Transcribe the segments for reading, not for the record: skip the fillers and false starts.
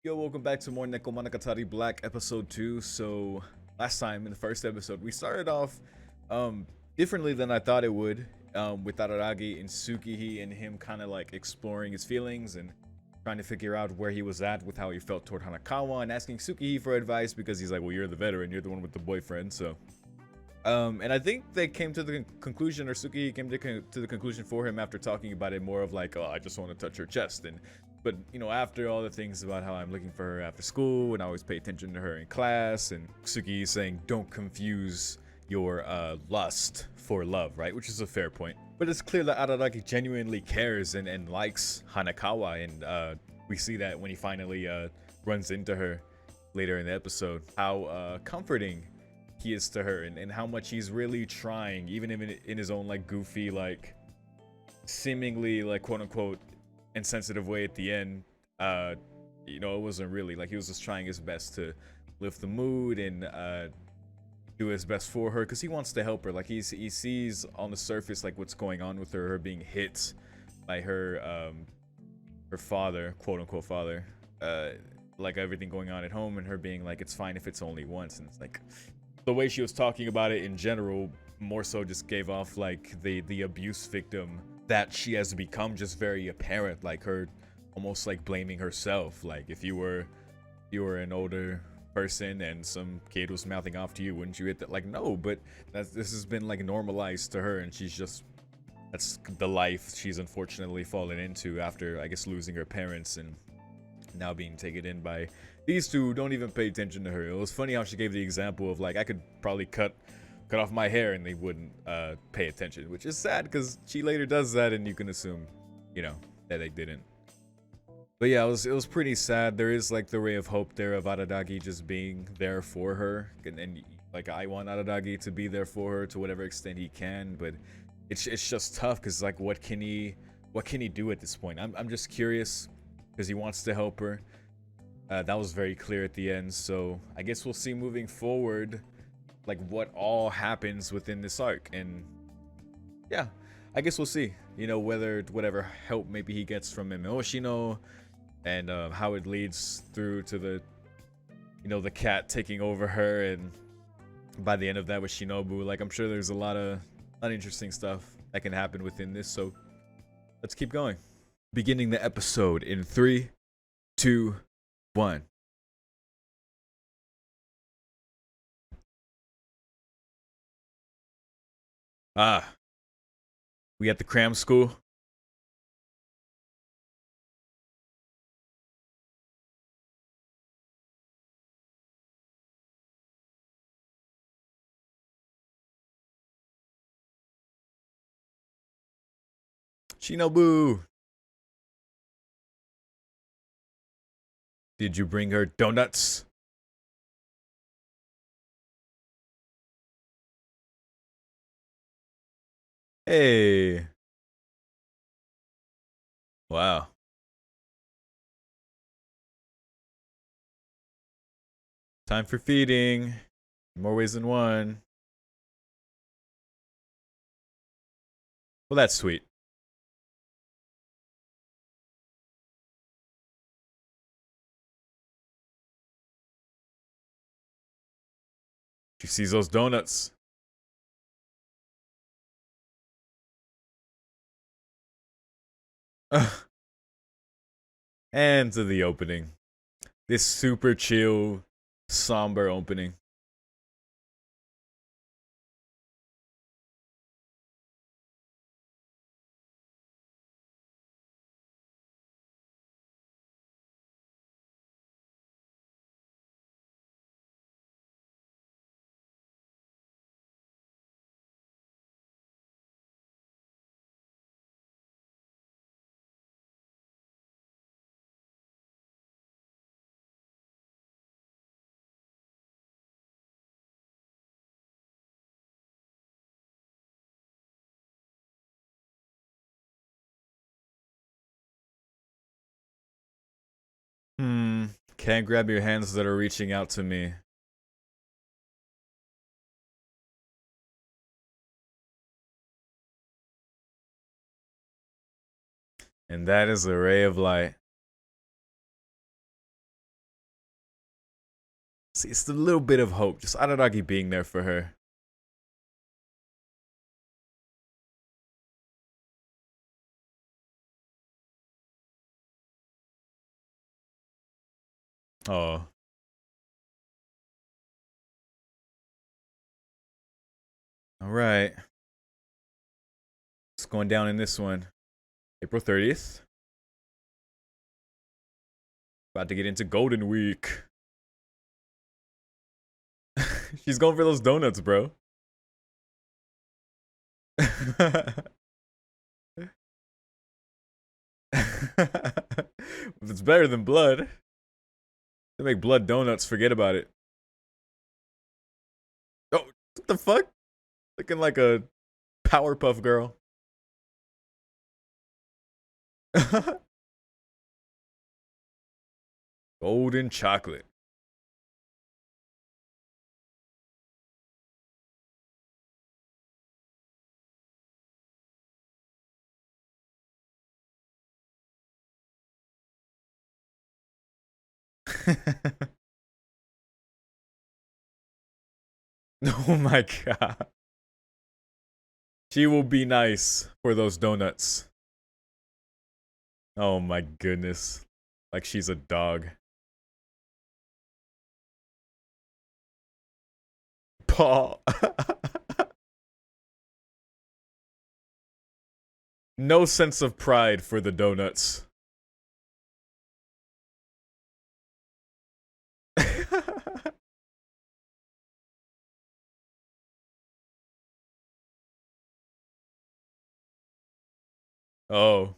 Yo, welcome back to more Nekomonogatari Black episode 2. So, last time in the first episode, we started off um differently than I thought it would, with Araragi and Tsukihi and him kind of like exploring his feelings and trying to figure out where he was at with how he felt toward Hanakawa and asking Tsukihi for advice because he's like, well, you're the veteran, you're the one with the boyfriend, so and I think they came to the conclusion, or Suki came to the conclusion for him after talking about it more of like, oh, I just want to touch her chest. But after all the things about how I'm looking for her after school and I always pay attention to her in class, and Suki saying, don't confuse your lust for love, right? Which is a fair point. But it's clear that Araragi genuinely cares and likes Hanakawa, and we see that when he finally runs into her later in the episode, how comforting he is to her, and how much he's really trying, even in his own like goofy, like seemingly like quote unquote insensitive way at the end. It wasn't really like he was just trying his best to lift the mood and do his best for her because he wants to help her. Like he sees on the surface like what's going on with her being hit by her father, quote unquote father, like everything going on at home, and her being like, it's fine if it's only once. And it's like the way she was talking about it in general more so just gave off like the abuse victim that she has become just very apparent, like her almost like blaming herself. Like if you were an older person and some kid was mouthing off to you, wouldn't you hit that? Like, no, but this has been like normalized to her, and that's the life she's unfortunately fallen into after, I guess, losing her parents and now being taken in by these two who don't even pay attention to her. It was funny how she gave the example of like, I could probably cut off my hair and they wouldn't pay attention, which is sad because she later does that and you can assume, that they didn't. But yeah, it was pretty sad. There is like the ray of hope there of Araragi just being there for her, and like I want Araragi to be there for her to whatever extent he can, but it's just tough because like what can he do at this point? I'm just curious because he wants to help her. That was very clear at the end, so I guess we'll see moving forward like what all happens within this arc, and yeah, I guess we'll see, whether whatever help maybe he gets from Mimoshino, and how it leads through to the cat taking over her, and by the end of that with Shinobu, like I'm sure there's a lot of uninteresting stuff that can happen within this, so let's keep going. Beginning the episode in 3, 2, 1. Ah, we at the cram school. Shinobu, did you bring her donuts? Hey. Wow. Time for feeding. More ways than one. Well, that's sweet. She sees those donuts. And to the opening. This super chill, somber opening. Can't grab your hands that are reaching out to me. And that is a ray of light. See, it's a little bit of hope. Just Araragi being there for her. Oh. All right. What's going down in this one? April 30th. About to get into Golden Week. She's going for those donuts, bro. It's better than blood. They make blood donuts, forget about it. Oh, what the fuck? Looking like a Powerpuff Girl. Golden chocolate. Oh my god. She will be nice for those donuts. Oh my goodness. Like she's a dog. Paul. No sense of pride for the donuts. Oh.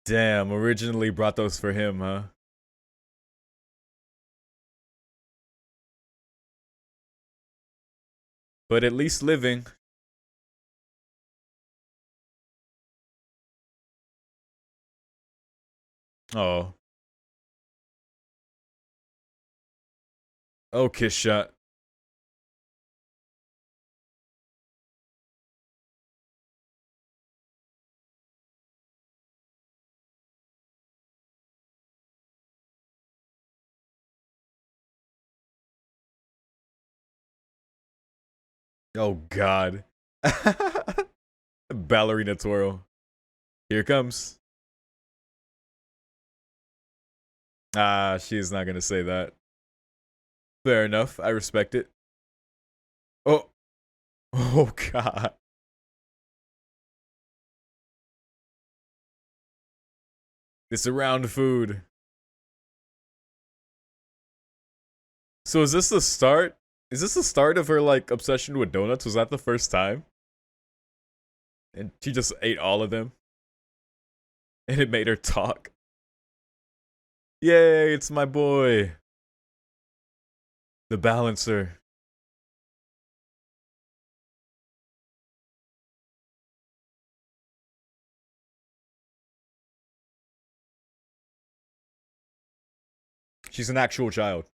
Damn, originally brought those for him, huh? But at least living. Oh. Oh, kiss shot. Oh god. Ballerina twirl. Here comes. Ah, she's not gonna say that. Fair enough. I respect it. Oh. Oh god. It's around food. So is this the start? Is this the start of her like obsession with donuts? Was that the first time? And she just ate all of them? And it made her talk. Yay, it's my boy. The balancer. She's an actual child.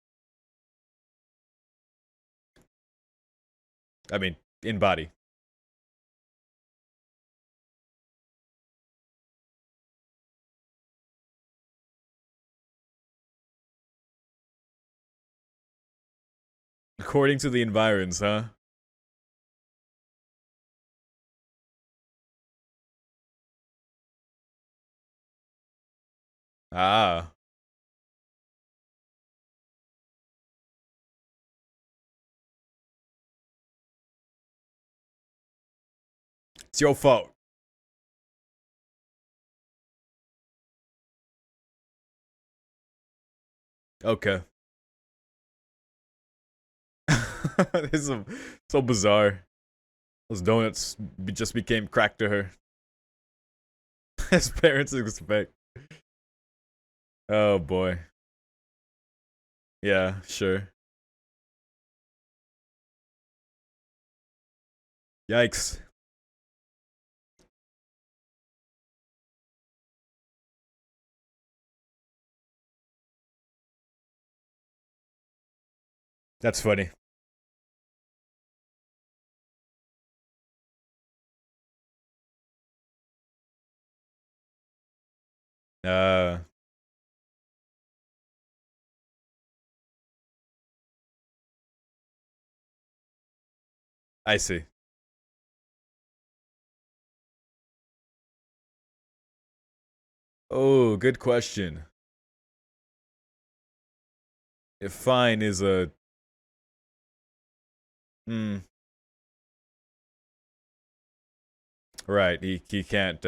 I mean, in body. According to the environs, huh? Ah. It's your fault. Okay. This is so bizarre. Those donuts just became crack to her. As parents expect. Oh boy. Yeah, sure. Yikes. That's funny. Uh I see. Oh, good question. If fine is a hmm, right, he can't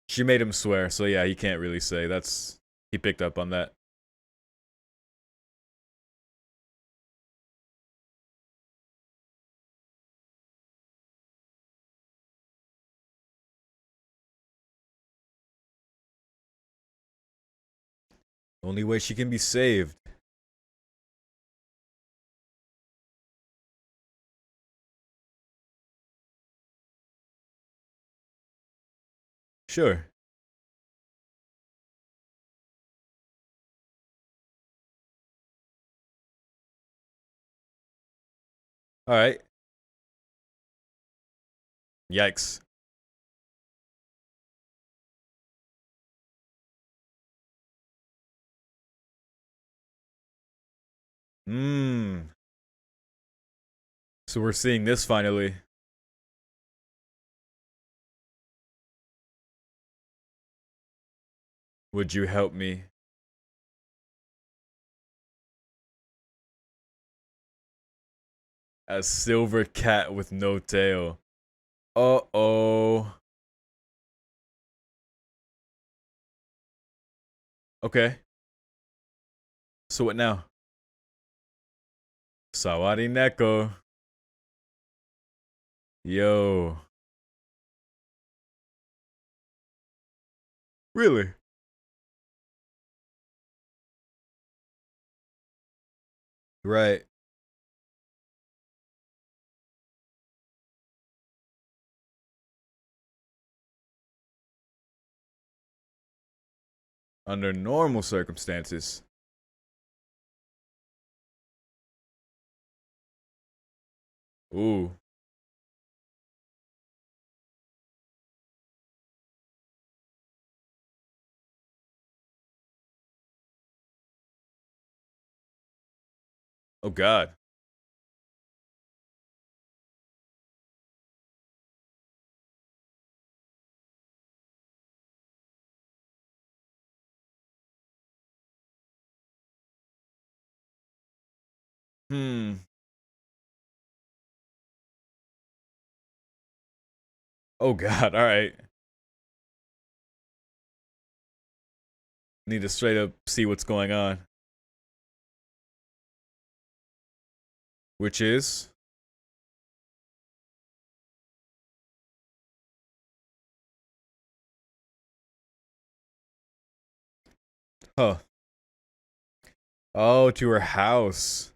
she made him swear, so yeah, he can't really say. That's he picked up on that. Only way she can be saved. Sure. All right. Yikes. Mmm. So we're seeing this finally. Would you help me? A silver cat with no tail. Uh-oh. Okay. So what now? Sawari Neko. Yo. Really? Right. Under normal circumstances. Ooh. Oh god. Hmm. Oh god. All right. Need to straight up see what's going on. Which is? Huh. Oh, to her house.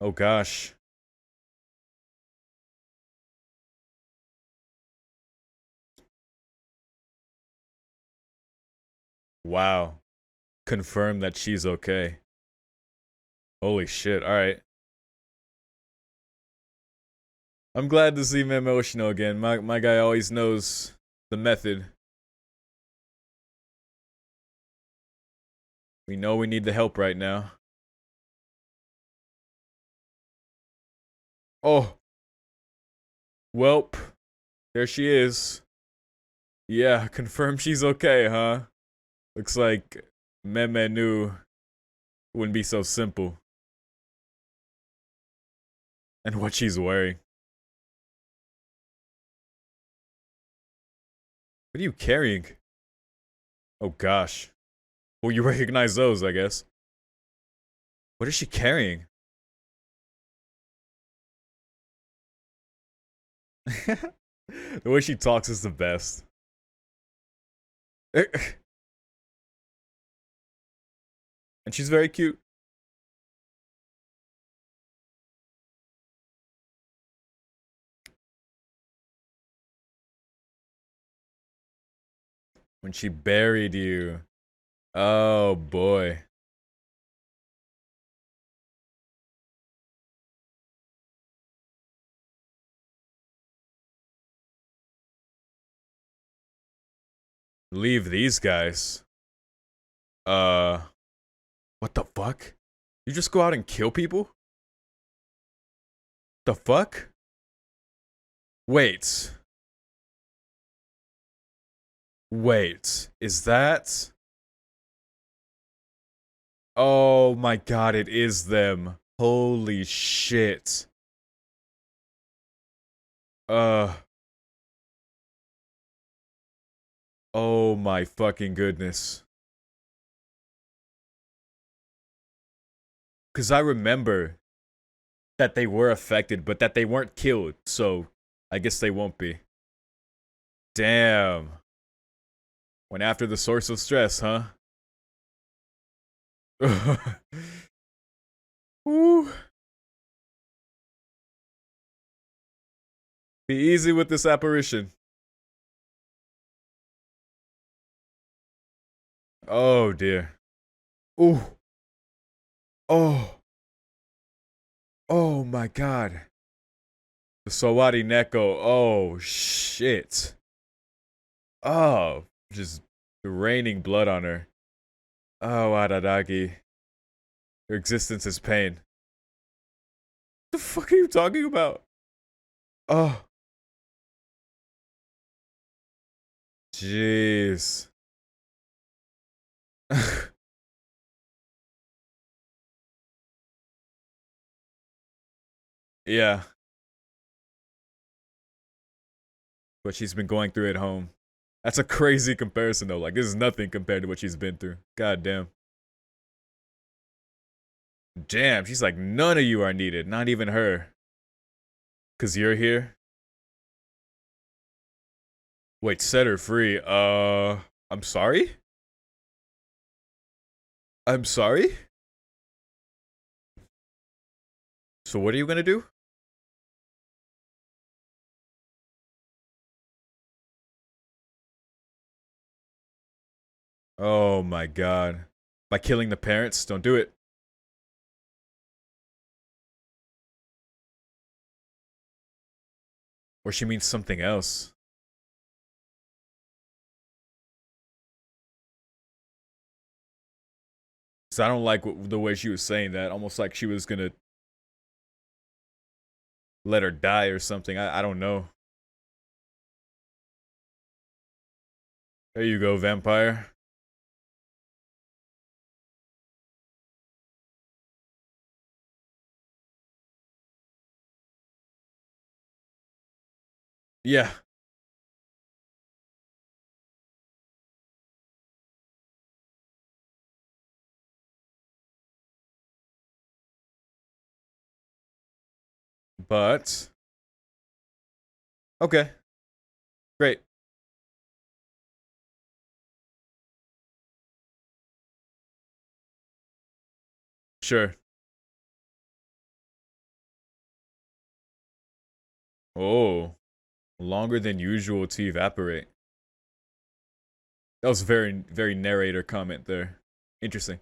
Oh gosh. Wow. Confirm that she's okay. Holy shit. All right. I'm glad to see him emotional again. My guy always knows the method. We know we need the help right now. Oh, welp. There she is. Yeah, confirm she's okay, huh? Looks like Meme knew it wouldn't be so simple. And what she's wearing. What are you carrying? Oh gosh. Well, you recognize those, I guess. What is she carrying? The way she talks is the best. And she's very cute. When she buried you. Oh boy. Leave these guys. Uh, what the fuck? You just go out and kill people? The fuck? Wait. Wait. Is that? Oh my god, it is them. Holy shit. Uh. Oh my fucking goodness. Because I remember that they were affected, but that they weren't killed, so I guess they won't be. Damn. Went after the source of stress, huh? Woo. Be easy with this apparition. Oh dear. Ooh. Oh. Oh my god. The Sawari Neko. Oh shit. Oh. Just raining blood on her. Oh, Araragi. Your existence is pain. The fuck are you talking about? Oh. Jeez. Yeah. What she's been going through at home. That's a crazy comparison though. Like, this is nothing compared to what she's been through. God damn. Damn, she's like, none of you are needed. Not even her. Cause you're here? Wait, set her free. I'm sorry? I'm sorry? So what are you gonna do? Oh my god. By killing the parents? Don't do it. Or she means something else. Cause I don't like the way she was saying that. Almost like she was gonna let her die or something. I don't know. There you go, vampire. Yeah. But okay. Great. Sure. Oh. Longer than usual to evaporate. That was a very narrator comment there. Interesting.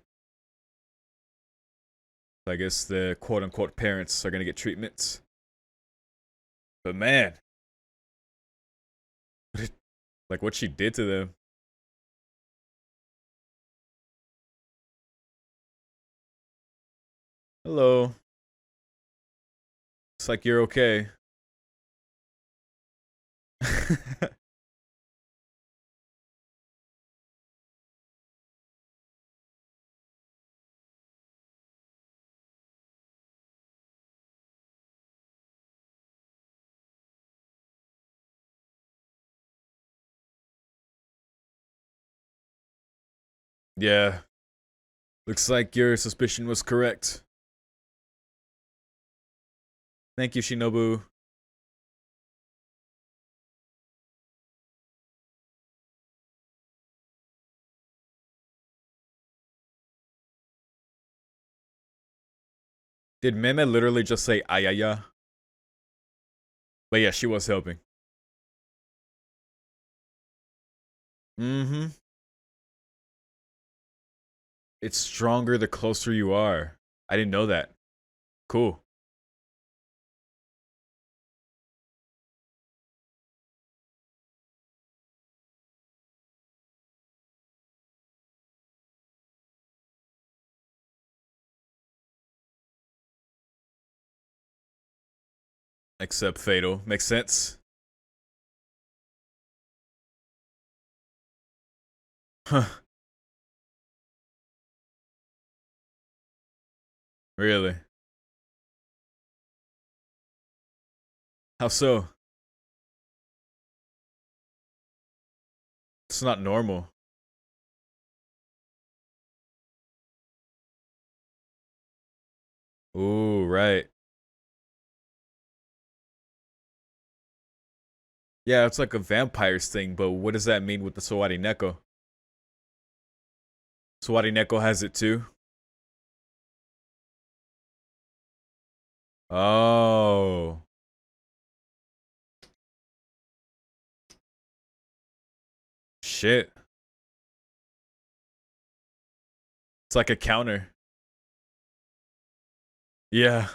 I guess the quote unquote parents are gonna get treatments. But man, like what she did to them. Hello. It's like you're okay. Yeah. Looks like your suspicion was correct. Thank you, Shinobu. Did Meme literally just say ayaya? But yeah, she was helping. Mm-hmm. It's stronger the closer you are. I didn't know that. Cool. Except fatal. Makes sense. Huh. Really? How so? It's not normal. Ooh, right. Yeah, it's like a vampires thing, but what does that mean with the Sawari Neko? Sawari Neko has it too? Oh. Shit. It's like a counter. Yeah.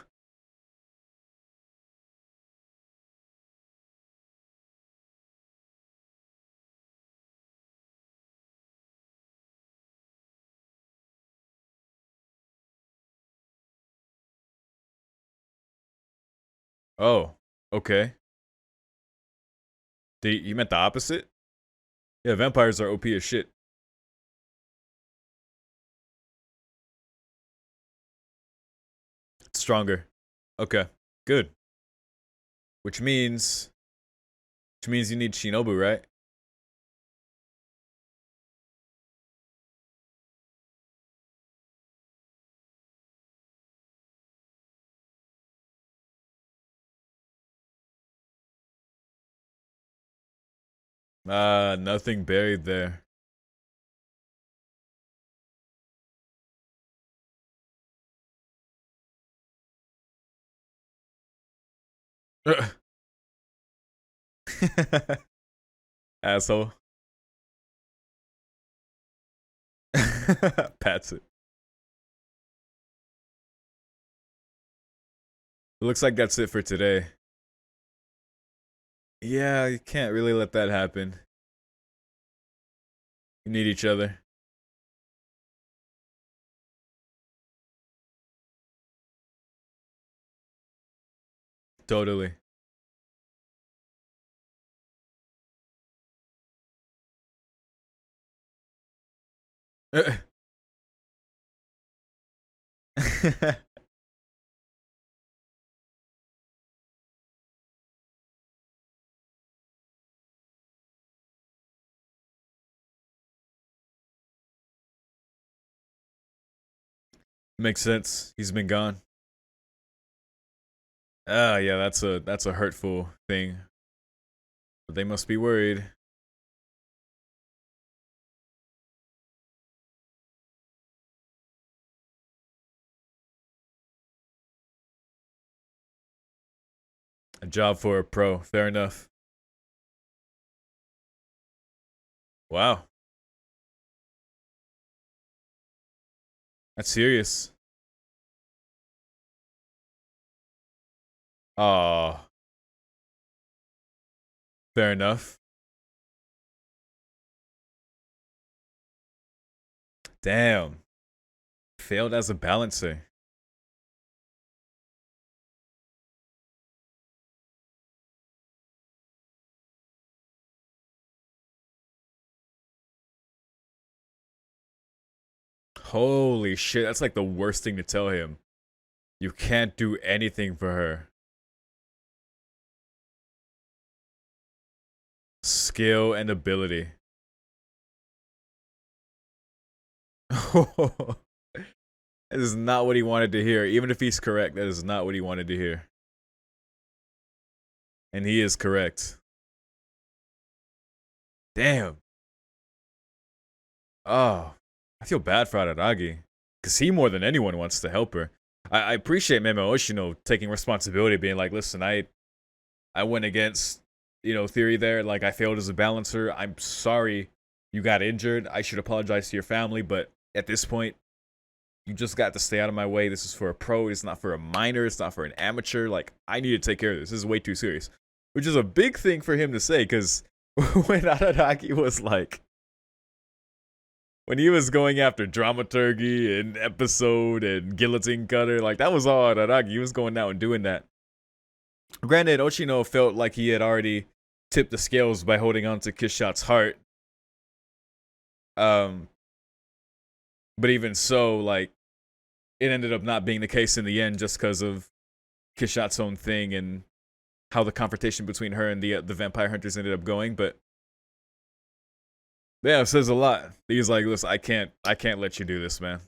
Oh. Okay. You meant the opposite? Yeah, vampires are OP as shit. Stronger. Okay. Good. Which means you need Shinobu, right? Nothing buried there. Asshole. Pats it. It looks like that's it for today. Yeah, you can't really let that happen. You need each other. Totally. Makes sense. He's been gone. Ah, yeah, that's a hurtful thing. But they must be worried. A job for a pro. Fair enough. Wow. That's serious. Oh, fair enough. Damn. Failed as a balancer. Holy shit, that's like the worst thing to tell him. You can't do anything for her. Skill and ability. That is not what he wanted to hear. Even if he's correct, that is not what he wanted to hear. And he is correct. Damn. Oh, I feel bad for Araragi. Because he more than anyone wants to help her. I appreciate Memo Oshino taking responsibility, being like, listen, I went against, theory there. Like, I failed as a balancer. I'm sorry you got injured. I should apologize to your family, but at this point, you just got to stay out of my way. This is for a pro. It's not for a minor. It's not for an amateur. Like, I need to take care of this. This is way too serious. Which is a big thing for him to say, because when Araragi was like, when he was going after dramaturgy and episode and guillotine cutter, like, that was all Araragi. He was going out and doing that. Granted, Ochino felt like he had already tipped the scales by holding on to Kishot's heart. Um, but even so, like, it ended up not being the case in the end just because of Kishot's own thing and how the confrontation between her and the vampire hunters ended up going. But yeah, it says a lot. He's like, listen, I can't let you do this, man.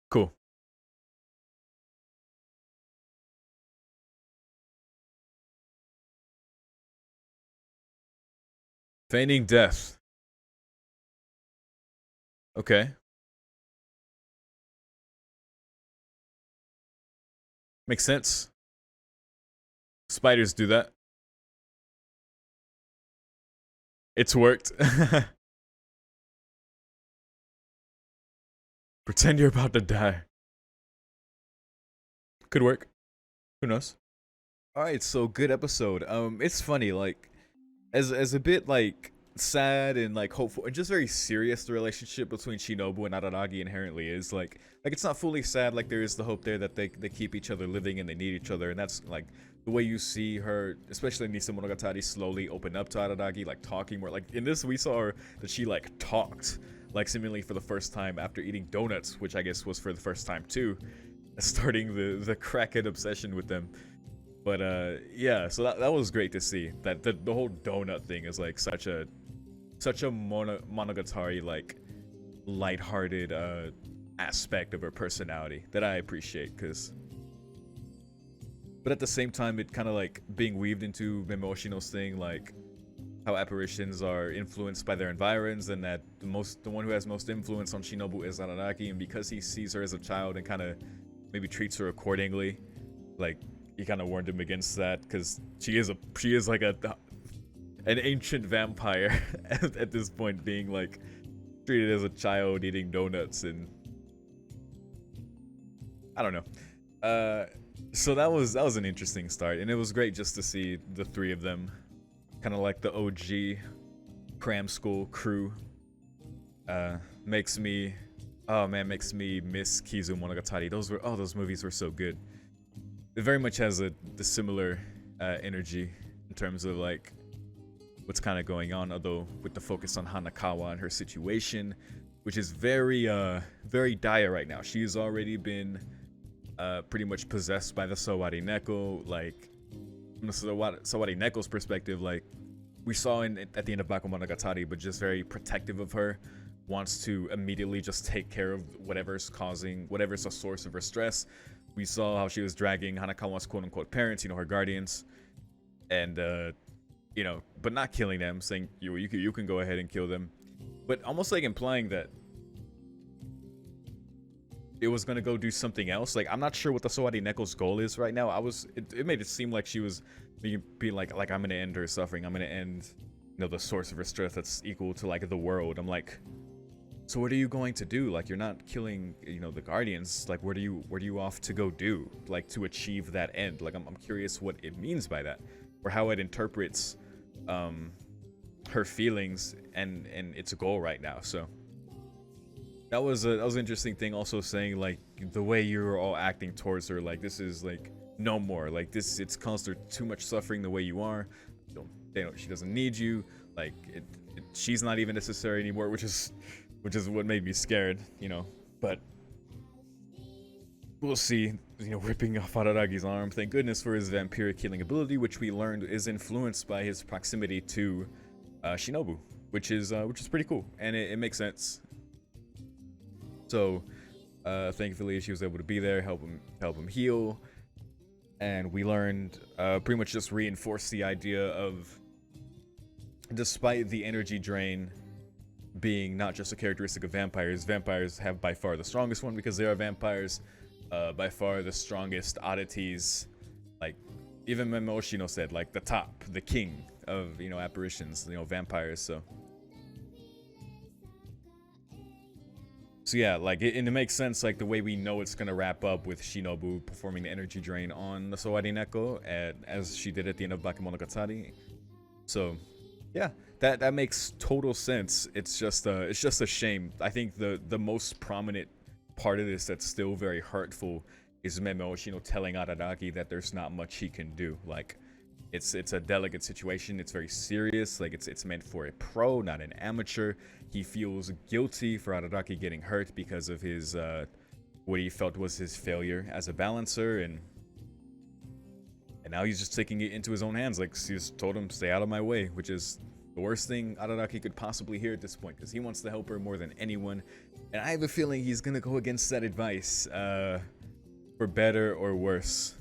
Cool. Feigning death. Okay. Makes sense. Spiders do that. It's worked. Pretend you're about to die. Could work. Who knows? All right, so good episode. It's funny, like, as a bit like sad and like hopeful and just very serious the relationship between Shinobu and Araragi inherently is. Like it's not fully sad. Like there is the hope there that they keep each other living and they need each other, and that's like the way you see her, especially in Nekomonogatari, slowly open up to Araragi, like talking more. Like in this, we saw her that she like talked like seemingly for the first time after eating donuts, which I guess was for the first time too, starting the crackhead obsession with them. But yeah, so that was great to see. That the whole donut thing is like such a monogatari like lighthearted aspect of her personality that I appreciate. But at the same time, it kind of like being weaved into Memoshino's thing, like how apparitions are influenced by their environs, and that the one who has most influence on Shinobu is Araragi, and because he sees her as a child and kind of maybe treats her accordingly, like he kind of warned him against that because she is like an ancient vampire at this point, being like treated as a child eating donuts, and I don't know. So that was an interesting start, and it was great just to see the three of them, kind of like the OG cram school crew. Makes me miss Kizu Monogatari. Those movies were so good. It very much has the similar energy in terms of like what's kind of going on, although with the focus on Hanakawa and her situation, which is very dire right now. She's already been pretty much possessed by the Sawari Neko. Like from the Sawari Neko's perspective, like we saw at the end of Bakemonogatari, but just very protective of her, wants to immediately just take care of whatever's a source of her stress. We saw how she was dragging Hanakawa's quote-unquote parents, her guardians, and but not killing them, saying you can go ahead and kill them, but almost like implying that it was gonna go do something else. Like I'm not sure what the Sawari Neko's goal is right now. It made it seem like she was being like I'm gonna end her suffering. I'm gonna end the source of her stress that's equal to like the world. I'm like, so what are you going to do? Like you're not killing the guardians. Like what are you off to go do, like to achieve that end? Like I'm curious what it means by that, or how it interprets her feelings and its goal right now. So that was an interesting thing. Also saying like the way you're all acting towards her, like this is like no more, like this, it's caused her too much suffering the way you are. She doesn't need you. Like she's not even necessary anymore, which is what made me scared, but we'll see. Ripping off Araragi's arm. Thank goodness for his vampiric healing ability, which we learned is influenced by his proximity to Shinobu, which is pretty cool, and it makes sense. So thankfully she was able to be there, help him heal, and we learned pretty much just reinforced the idea of, despite the energy drain being not just a characteristic of vampires have by far the strongest one, because they are vampires. By far the strongest oddities, like even Memoshino said, like the top, the king of So yeah, like and it makes sense, like the way we know it's gonna wrap up with Shinobu performing the energy drain on the Sowari Neko as she did at the end of Bakemonogatari. So yeah, that makes total sense. It's just a shame. I think the most prominent part of this that's still very hurtful is Meme Oshino telling Araragi that there's not much he can do. Like it's a delicate situation. It's very serious. Like it's meant for a pro, not an amateur. He feels guilty for Araragi getting hurt because of his what he felt was his failure as a balancer, and now he's just taking it into his own hands. Like he just told him, stay out of my way, which is the worst thing Araragi could possibly hear at this point, because he wants to help her more than anyone. And I have a feeling he's gonna go against that advice, for better or worse.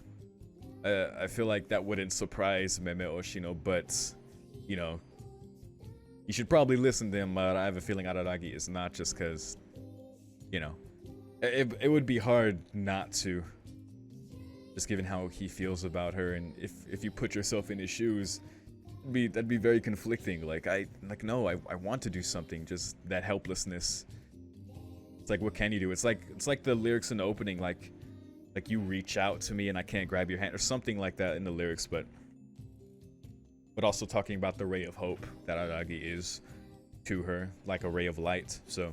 I feel like that wouldn't surprise Meme Oshino, but you know, you should probably listen to him. But I have a feeling Araragi is not, just because, you know, it would be hard not to, just given how he feels about her. And if you put yourself in his shoes, that'd be very conflicting. Like I want to do something, just that helplessness. It's like, what can you do? It's like the lyrics in the opening, like you reach out to me and I can't grab your hand, or something like that in the lyrics, but also talking about the ray of hope that Araragi is to her, like a ray of light. So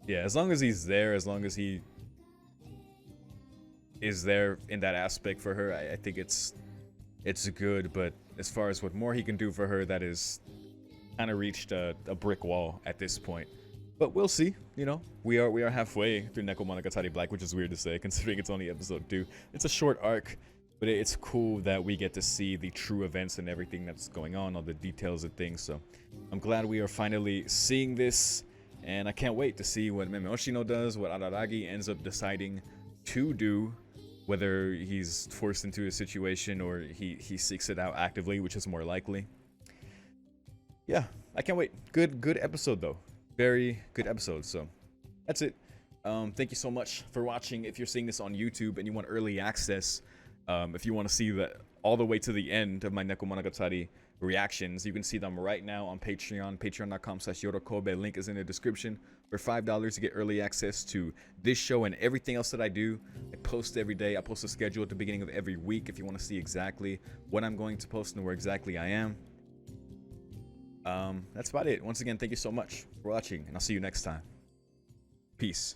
yeah, as long as he's there, as long as he is there in that aspect for her, I think it's good. But as far as what more he can do for her, that is kind of reached a brick wall at this point. But we'll see. You know, we are halfway through Nekomonogatari Black, which is weird to say considering it's only episode 2. It's a short arc, but it's cool that we get to see the true events and everything that's going on, all the details of things. So I'm glad we are finally seeing this, and I can't wait to see what Meme Oshino does, what Araragi ends up deciding to do, whether he's forced into a situation or he seeks it out actively, which is more likely. Yeah, I can't wait. Good episode though. Very good episode. So that's it. Thank you so much for watching. If you're seeing this on YouTube and you want early access, if you want to see all the way to the end of my Nekomonogatari reactions, you can see them right now on Patreon, patreon.com/YORO. Link is in the description. For $5 to get early access to this show and everything else that I do. I post every day. I post a schedule at the beginning of every week if you want to see exactly what I'm going to post and where exactly I am. That's about it. Once again, thank you so much for watching, and I'll see you next time. Peace.